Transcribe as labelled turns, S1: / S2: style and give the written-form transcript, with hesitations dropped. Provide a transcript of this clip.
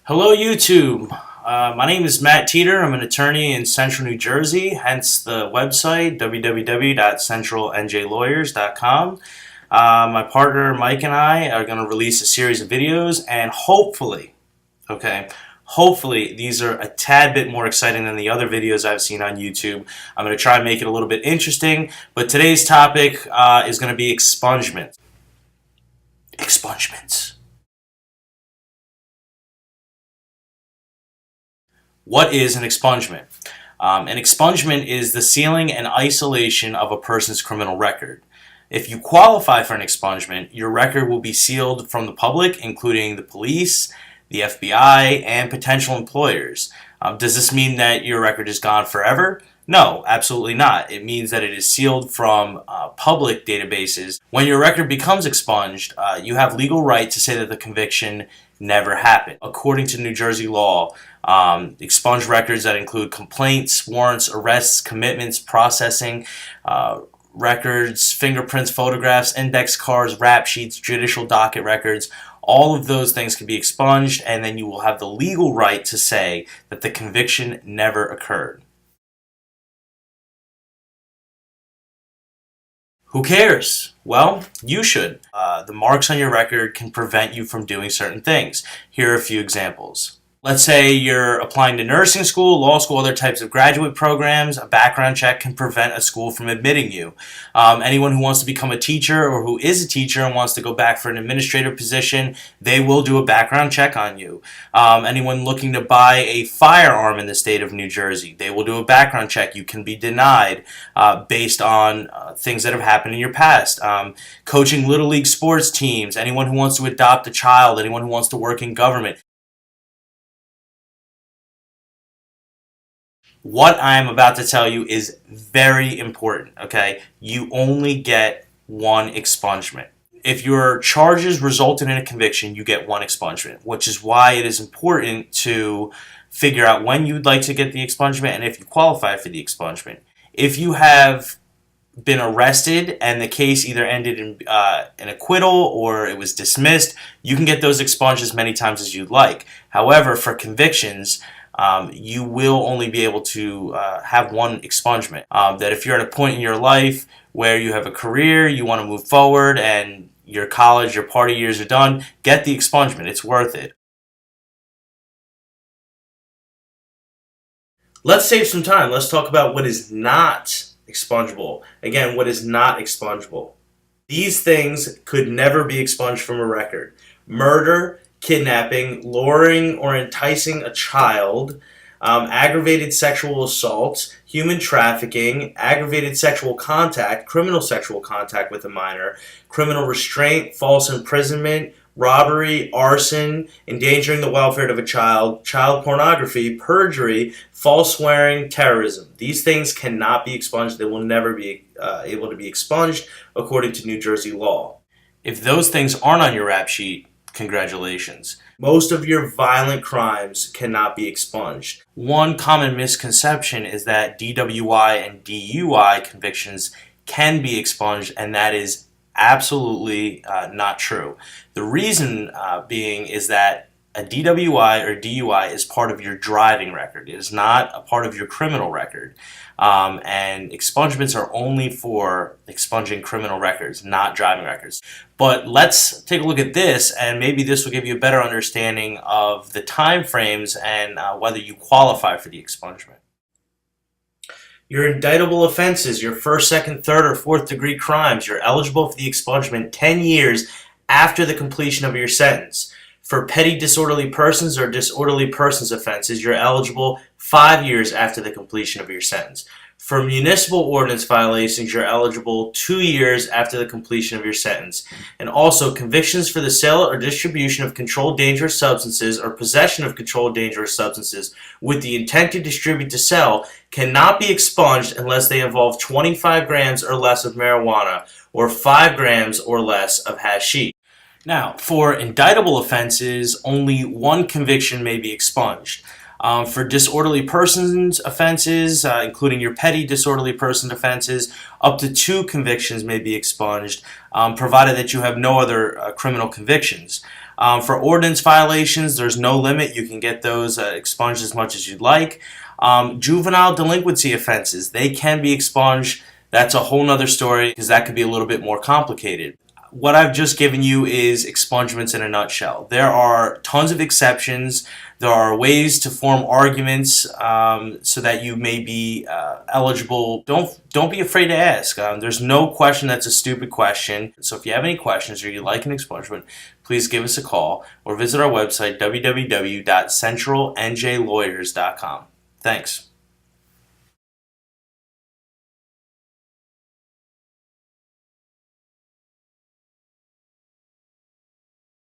S1: Hello, YouTube. My name is Matt Teeter. I'm an attorney in Central New Jersey, hence the website www.centralnjlawyers.com. My partner Mike and I are going to release a series of videos, and hopefully, these are a tad bit more exciting than the other videos I've seen on YouTube. I'm going to try and make it a little bit interesting, but today's topic is going to be expungement. Expungements. What is an expungement? An expungement is the sealing and isolation of a person's criminal record. If you qualify for an expungement, your record will be sealed from the public, including the police, the FBI, and potential employers. Does this mean that your record is gone forever? No, absolutely not. It means that it is sealed from public databases. When your record becomes expunged, you have legal right to say that the conviction never happened. According to New Jersey law, expunged records that include complaints, warrants, arrests, commitments, processing, records, fingerprints, photographs, index cards, rap sheets, judicial docket records, all of those things can be expunged, and then you will have the legal right to say that the conviction never occurred. Who cares? Well, you should. The marks on your record can prevent you from doing certain things. Here are a few examples. Let's say you're applying to nursing school, law school, other types of graduate programs. A background check can prevent a school from admitting you. Anyone who wants to become a teacher or who is a teacher and wants to go back for an administrative position, they will do a background check on you. Anyone looking to buy a firearm in the state of New Jersey, they will do a background check. You can be denied based on things that have happened in your past. Coaching Little League sports teams, anyone who wants to adopt a child, anyone who wants to work in government. What I'm about to tell you is very important, okay? You only get one expungement. If your charges resulted in a conviction, you get one expungement, which is why it is important to figure out when you would like to get the expungement and if you qualify for the expungement. If you have been arrested and the case either ended in an acquittal or it was dismissed, you can get those expunged as many times as you'd like. However, for convictions, you will only be able to have one expungement. That if you're at a point in your life where you have a career, you want to move forward, and your college, your party years are done, get the expungement. It's worth it. Let's save some time. Let's talk about what is not expungible. Again, what is not expungible? These things could never be expunged from a record. Murder, kidnapping, luring or enticing a child, aggravated sexual assault, human trafficking, aggravated sexual contact, criminal sexual contact with a minor, criminal restraint, false imprisonment, robbery, arson, endangering the welfare of a child, child pornography, perjury, false swearing, terrorism. These things cannot be expunged. They will never be able to be expunged according to New Jersey law. If those things aren't on your rap sheet, congratulations. Most of your violent crimes cannot be expunged. One common misconception is that DWI and DUI convictions can be expunged, and that is absolutely not true. The reason being is that a DWI or DUI is part of your driving record. It is not a part of your criminal record. And expungements are only for expunging criminal records, not driving records. But let's take a look at this, and maybe this will give you a better understanding of the time frames and whether you qualify for the expungement. Your indictable offenses, your first, second, third, or fourth degree crimes, you're eligible for the expungement 10 years after the completion of your sentence. For petty disorderly persons or disorderly persons offenses, you're eligible 5 years after the completion of your sentence. For municipal ordinance violations, you're eligible 2 years after the completion of your sentence. And also, convictions for the sale or distribution of controlled dangerous substances or possession of controlled dangerous substances with the intent to distribute to sell cannot be expunged unless they involve 25 grams or less of marijuana or 5 grams or less of hashish. Now, for indictable offenses, only one conviction may be expunged. For disorderly persons offenses, including your petty disorderly person offenses, up to 2 convictions may be expunged, provided that you have no other criminal convictions. For ordinance violations, there's no limit. You can get those expunged as much as you'd like. Juvenile delinquency offenses, they can be expunged. That's a whole nother story because that could be a little bit more complicated. What I've just given you is expungements in a nutshell. There are tons of exceptions. There are ways to form arguments so that you may be eligible. Don't be afraid to ask. There's no question that's a stupid question. So if you have any questions or you'd like an expungement, please give us a call or visit our website, www.centralnjlawyers.com. Thanks.